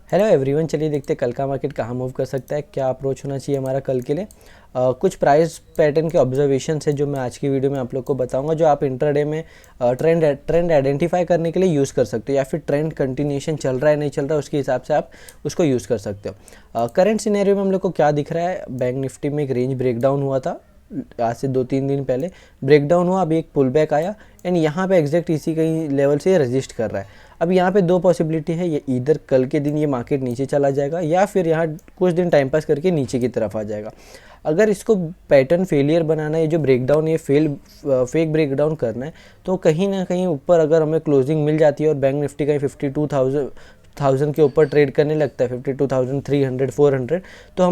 Hello everyone, चलिए देखते हैं कल का मार्केट कहाँ मूव कर सकता है, क्या अप्रोच होना चाहिए हमारा कल के लिए। कुछ प्राइस पैटर्न के ऑब्जर्वेशन है जो मैं आज की वीडियो में आप लोग को बताऊंगा, जो आप इंट्राडे में ट्रेंड आइडेंटिफाई करने के लिए यूज़ कर सकते हो, या फिर ट्रेंड कंटिन्यूएशन चल रहा है नहीं चल रहा है उसके हिसाब से आप उसको यूज़ कर सकते हो। करंट सिनेरियो में हम लोग को क्या दिख रहा है, बैंक निफ्टी में एक रेंज ब्रेकडाउन हुआ था आज से 2-3 दिन पहले, ब्रेकडाउन हुआ, अभी एक पुल बैक आया एंड यहाँ पे एग्जैक्ट इसी कहीं लेवल से रजिस्ट कर रहा है। अब यहाँ पे दो पॉसिबिलिटी है, ये इधर कल के दिन ये मार्केट नीचे चला जाएगा या फिर यहाँ कुछ दिन टाइम पास करके नीचे की तरफ आ जाएगा। अगर इसको पैटर्न फेलियर बनाना है, जो ब्रेकडाउन ये फेक ब्रेकडाउन करना है, तो कहीं ना कहीं ऊपर अगर हमें क्लोजिंग मिल जाती है और बैंक निफ्टी कहीं 52,000 के ऊपर ट्रेड करने लगता है, 52,300 400, तो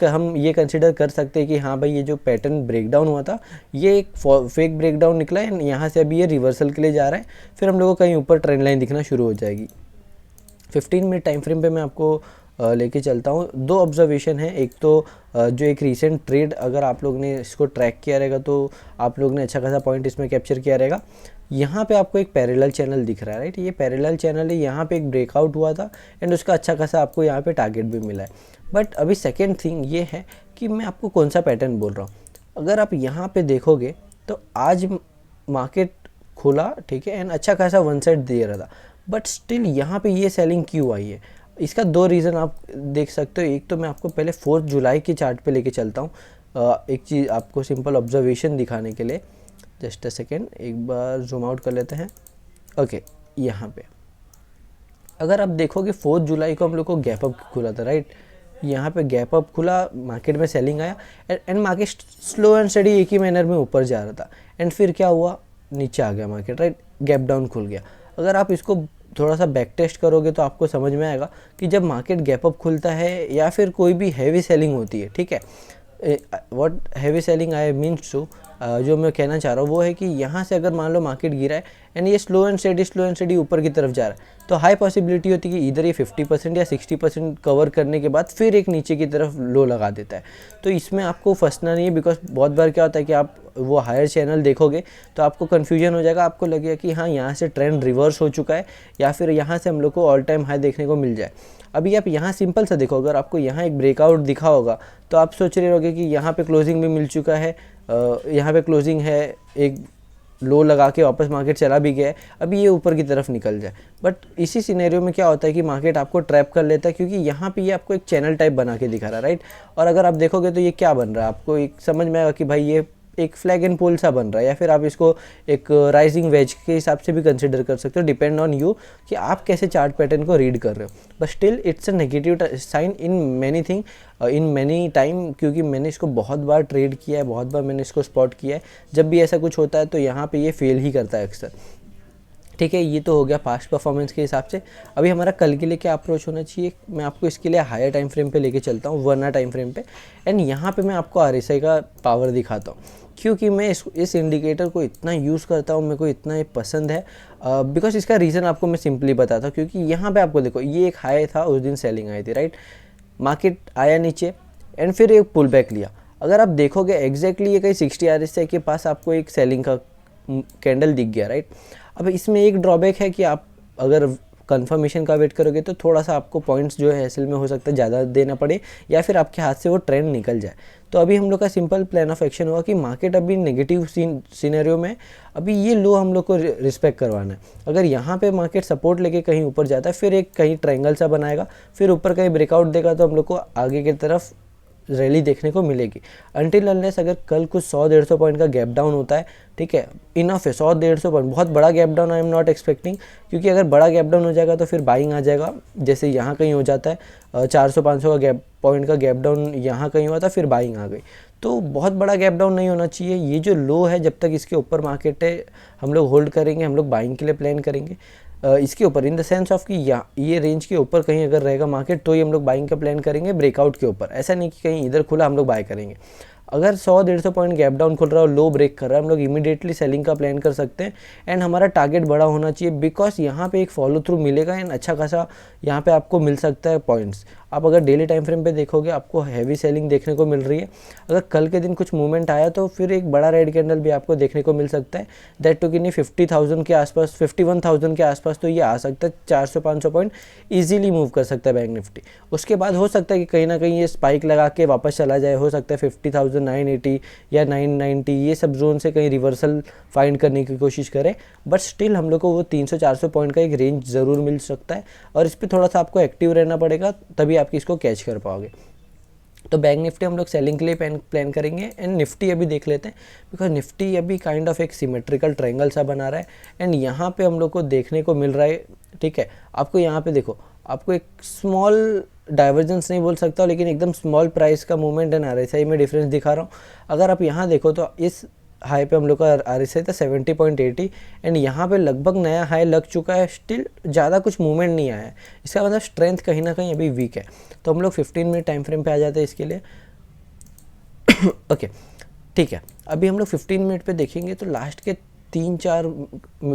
हम ये कंसिडर कर सकते हैं कि हाँ भाई, ये जो पैटर्न ब्रेकडाउन हुआ था ये एक फेक ब्रेकडाउन निकला है, यहाँ से अभी ये रिवर्सल के लिए जा रहा है, फिर हम लोगों को कहीं ऊपर ट्रेंड लाइन दिखना शुरू हो जाएगी। 15 मिनट टाइम फ्रेम पे मैं आपको लेके चलता हूँ। दो ऑब्जर्वेशन है, एक तो जो एक रीसेंट ट्रेड अगर आप लोग ने इसको ट्रैक किया रहेगा तो आप लोग ने अच्छा खासा पॉइंट इसमें कैप्चर किया रहेगा। यहाँ पे आपको एक पैरेलल चैनल दिख रहा है, राइट, ये पैरेलल चैनल है, यहाँ पे एक ब्रेकआउट हुआ था एंड उसका अच्छा खासा आपको यहाँ पे टारगेट भी मिला है। बट अभी सेकेंड थिंग ये है कि मैं आपको कौन सा पैटर्न बोल रहा हूँ। अगर आप यहाँ पे देखोगे तो आज मार्केट खुला, ठीक है, एंड अच्छा खासा वन साइड दे रहा था, बट स्टिल यहाँ पे ये सेलिंग क्यों आई है, इसका दो रीज़न आप देख सकते हो। एक तो मैं आपको पहले 4 जुलाई के चार्ट पे लेके चलता हूँ, एक चीज़ आपको सिंपल ऑब्जर्वेशन दिखाने के लिए। जस्ट अ सेकेंड, एक बार जूम आउट कर लेते हैं। ओके, यहाँ पे अगर आप देखोगे 4 जुलाई को हम लोग को गैप अप खुला था, राइट, यहाँ पे गैप अप खुला, मार्केट में सेलिंग आया and market slow and study एक ही मैनर में ऊपर जा रहा था एंड फिर क्या हुआ, नीचे आ गया मार्केट, राइट, गैप डाउन खुल गया। अगर आप इसको थोड़ा सा बैक टेस्ट करोगे तो आपको समझ में आएगा कि जब मार्केट गैप अप खुलता है या फिर कोई भी हैवी सेलिंग होती है, ठीक है, what heavy selling I means to, जो मैं कहना चाह रहा हूँ वो है कि यहाँ से अगर मान लो मार्केट गिरा है एंड ये स्लो एंड स्टेडी ऊपर की तरफ जा रहा है, तो हाई पॉसिबिलिटी होती है कि इधर ये 50% या 60% कवर करने के बाद फिर एक नीचे की तरफ लो लगा देता है। तो इसमें आपको फंसना नहीं है, बिकॉज बहुत बार क्या होता है कि आप वो हायर चैनल देखोगे तो आपको कन्फ्यूजन हो जाएगा, आपको लगेगा कि हाँ यहाँ से ट्रेंड रिवर्स हो चुका है या फिर यहाँ से हम लोग को ऑल टाइम हाई देखने को मिल जाए। अभी आप यहाँ सिंपल सा देखो, अगर आपको यहाँ एक ब्रेकआउट दिखा होगा तो आप सोच रहे होगे कि यहाँ पे क्लोजिंग भी मिल चुका है, यहाँ पे क्लोजिंग है, एक लो लगा के वापस मार्केट चला भी गया है, अभी ये ऊपर की तरफ निकल जाए। बट इसी सिनेरियो में क्या होता है कि मार्केट आपको ट्रैप कर लेता है, क्योंकि यहाँ पे ये आपको एक चैनल टाइप बना के दिखा रहा है, राइट। और अगर आप देखोगे तो ये क्या बन रहा है, आपको एक समझ में आएगा कि भाई ये एक फ्लैग एंड पोल सा बन रहा है, या फिर आप इसको एक राइजिंग वेज के हिसाब से भी कंसिडर कर सकते हो, डिपेंड ऑन यू कि आप कैसे चार्ट पैटर्न को रीड कर रहे हो। But still it's a negative sign in many thing, in many time, क्योंकि मैंने इसको बहुत बार ट्रेड किया है, बहुत बार मैंने इसको स्पॉट किया है। जब भी ऐसा कुछ होता है तो यहाँ पे ये फेल ही करता है अक्सर, ठीक है। ये तो हो गया पास्ट परफॉर्मेंस के हिसाब से। अभी हमारा कल के लिए क्या अप्रोच होना चाहिए, मैं आपको इसके लिए हायर टाइम फ्रेम पे लेके चलता हूँ, 1 आवर टाइम फ्रेम पे, एंड यहाँ पे मैं आपको RSI का पावर दिखाता हूँ, क्योंकि मैं इस इंडिकेटर को इतना यूज़ करता हूँ, मेरे को इतना ये पसंद है, बिकॉज इसका रीज़न आपको मैं सिंपली बताता हूँ। क्योंकि यहाँ पे आपको देखो, ये एक हाई था, उस दिन सेलिंग आई थी, राइट, मार्केट आया नीचे एंड फिर एक पुल बैक लिया। अगर आप देखोगे एग्जैक्टली ये कहीं 60 RSI के पास आपको एक सेलिंग का कैंडल दिख गया, राइट। अब इसमें एक ड्रॉबैक है कि आप अगर कंफर्मेशन का वेट करोगे तो थोड़ा सा आपको पॉइंट्स जो है असल में हो सकता है ज़्यादा देना पड़े, या फिर आपके हाथ से वो ट्रेंड निकल जाए। तो अभी हम लोग का सिंपल प्लान ऑफ एक्शन होगा कि मार्केट अभी नेगेटिव सिनेरियो में, अभी ये लो हम लोग को रिस्पेक्ट करवाना है। अगर यहाँ पे मार्केट सपोर्ट लेके कहीं ऊपर जाता है, फिर एक कहीं ट्रायंगल सा बनाएगा, फिर ऊपर कहीं ब्रेकआउट देगा, तो हम लोग को आगे की तरफ रैली देखने को मिलेगी। अनटिल अनलेस अगर कल कुछ 100-150 पॉइंट का गैप डाउन होता है, ठीक है, इनफ है, 100-150 पॉइंट, बहुत बड़ा gap down I am not expecting, क्योंकि अगर बड़ा गैप डाउन हो जाएगा तो फिर बाइंग आ जाएगा, जैसे यहाँ कहीं हो जाता है 400-500 का गैप पॉइंट का गैप डाउन यहाँ कहीं हुआ था, फिर बाइंग आ गई। तो बहुत बड़ा गैप डाउन नहीं होना चाहिए। ये जो लो है, जब तक इसके ऊपर मार्केट है हम लोग होल्ड करेंगे, हम लोग बाइंग के लिए प्लान करेंगे इसके ऊपर, इन द सेंस ऑफ कि ये रेंज के ऊपर कहीं अगर रहेगा मार्केट तो ही हम लोग बाइंग का प्लान करेंगे, ब्रेकआउट के ऊपर। ऐसा नहीं कि कहीं इधर खुला हम लोग बाय करेंगे। अगर 100-150 पॉइंट गैप डाउन खुल रहा है और लो ब्रेक कर रहा है, हम लोग इमीडिएटली सेलिंग का प्लान कर सकते हैं। एंड हमारा टारगेट बड़ा होना चाहिए, बिकॉज यहाँ पे एक फॉलो थ्रू मिलेगा एंड अच्छा खासा यहाँ पे आपको मिल सकता है पॉइंट्स। आप अगर डेली टाइम फ्रेम पे देखोगे आपको हैवी सेलिंग देखने को मिल रही है। अगर कल के दिन कुछ मूवमेंट आया तो फिर एक बड़ा रेड कैंडल भी आपको देखने को मिल सकता है, दैट टू कि नहीं 50,000 के आसपास, 51,000 के आसपास तो ये आ सकता है। 400-500 पॉइंट ईजिली मूव कर सकता है बैंक निफ्टी। उसके बाद हो सकता है कि कहीं ना कहीं ये स्पाइक लगा के वापस चला जाए, हो सकता है 50,980 या 990 ये सब जोन से कहीं रिवर्सल फाइंड करने की कोशिश करें। बट स्टिल हम लोग को वो 300-400 पॉइंट का एक रेंज ज़रूर मिल सकता है और इस पर थोड़ा सा आपको एक्टिव रहना पड़ेगा, तभी आप इसको कैच कर पाओगे। तो बैंक निफ्टी हम लोग सेलिंग के लिए प्लान करेंगे। एंड निफ्टी अभी देख लेते हैं, बिकॉज निफ्टी अभी काइंड ऑफ एक सिमेट्रिकल ट्रायंगल सा बना रहा है एंड यहाँ पे हम लोग को देखने को मिल रहा है, ठीक है। आपको यहाँ पे देखो, आपको एक स्मॉल डाइवर्जेंस नहीं बोल सकता लेकिन एकदम स्मॉल प्राइस का मूवमेंट एंड RSI में डिफरेंस दिखा रहा हूँ। अगर आप यहाँ देखो तो इस हाई पे हम लोग का RSI था 70.80 एंड यहाँ पे लगभग नया हाई लग चुका है। स्टिल ज़्यादा कुछ मूवमेंट नहीं आया है, इसका मतलब स्ट्रेंथ कहीं ना कहीं अभी वीक है। तो हम लोग 15 मिनट टाइम फ्रेम पे आ जाते हैं इसके लिए। ओके ठीक है, अभी हम लोग 15 मिनट पे देखेंगे तो लास्ट के 3-4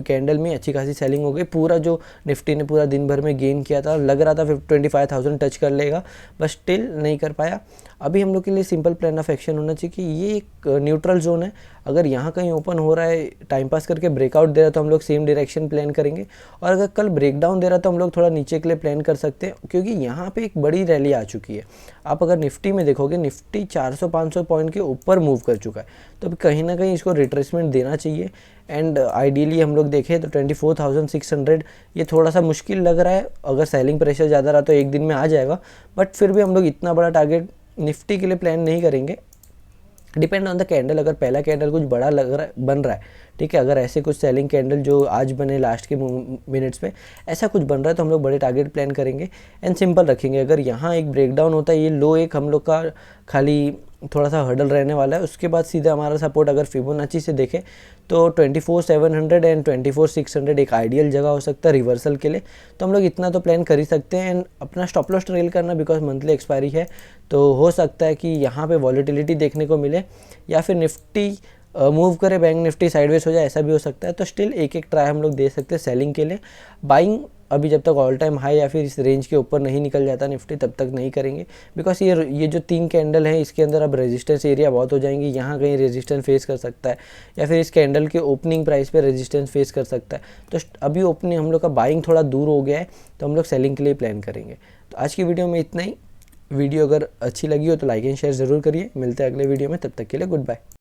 कैंडल में अच्छी खासी सेलिंग हो गई। पूरा जो निफ्टी ने पूरा दिन भर में गेन किया था, लग रहा था 25,000 टच कर लेगा, बस स्टिल नहीं कर पाया। अभी हम लोग के लिए सिंपल प्लान ऑफ एक्शन होना चाहिए कि ये एक न्यूट्रल जोन है। अगर यहाँ कहीं ओपन हो रहा है, टाइम पास करके ब्रेकआउट दे रहा है तो हम लोग सेम डायरेक्शन प्लान करेंगे, और अगर कल ब्रेकडाउन दे रहा है तो हम लोग थोड़ा नीचे के लिए प्लान कर सकते हैं, क्योंकि यहाँ पे एक बड़ी रैली आ चुकी है। आप अगर निफ्टी में देखोगे, निफ्टी 400-500 पॉइंट के ऊपर मूव कर चुका है, तो कहीं ना कहीं इसको रिट्रेसमेंट देना चाहिए। एंड आइडियली हम लोग देखें तो 24,600 ये थोड़ा सा मुश्किल लग रहा है। अगर सेलिंग प्रेशर ज़्यादा रहा तो एक दिन में आ जाएगा, बट फिर भी हम लोग इतना बड़ा टारगेट निफ्टी के लिए प्लान नहीं करेंगे। डिपेंड ऑन द कैंडल, अगर पहला कैंडल कुछ बड़ा लग रहा है, बन रहा है, ठीक है, अगर ऐसे कुछ सेलिंग कैंडल जो आज बने लास्ट के मिनट्स में ऐसा कुछ बन रहा है तो हम लोग बड़े टारगेट प्लान करेंगे एंड सिंपल रखेंगे। अगर यहाँ एक ब्रेकडाउन होता है, ये लो एक हम लोग का खाली थोड़ा सा हर्डल रहने वाला है, उसके बाद सीधा हमारा सपोर्ट अगर फिबोनाची से देखें तो 24,700 एंड 24,600 एक आइडियल जगह हो सकता है रिवर्सल के लिए। तो हम लोग इतना तो प्लान कर ही सकते हैं एंड अपना स्टॉप लॉस ट्रेल करना, बिकॉज मंथली एक्सपायरी है, तो हो सकता है कि यहाँ पे वॉलेटिलिटी देखने को मिले या फिर निफ्टी मूव करे, बैंक निफ्टी साइडवेज हो जाए, ऐसा भी हो सकता है। तो स्टिल एक ट्राई हम लोग दे सकते हैं सेलिंग के लिए। बाइंग अभी जब तक ऑल टाइम हाई या फिर इस रेंज के ऊपर नहीं निकल जाता निफ्टी, तब तक नहीं करेंगे, बिकॉज ये जो 3 कैंडल हैं इसके अंदर अब रेजिस्टेंस एरिया बहुत हो जाएंगी। यहाँ कहीं रेजिस्टेंस फेस कर सकता है या फिर इस कैंडल के ओपनिंग प्राइस पे रेजिस्टेंस फेस कर सकता है। तो अभी ओपनिंग हम लोग का बाइंग थोड़ा दूर हो गया है, तो हम लोग सेलिंग के लिए प्लान करेंगे। तो आज की वीडियो में इतना ही। वीडियो अगर अच्छी लगी हो तो लाइक एंड शेयर ज़रूर करिए। मिलते हैं अगले वीडियो में, तब तक के लिए गुड बाय।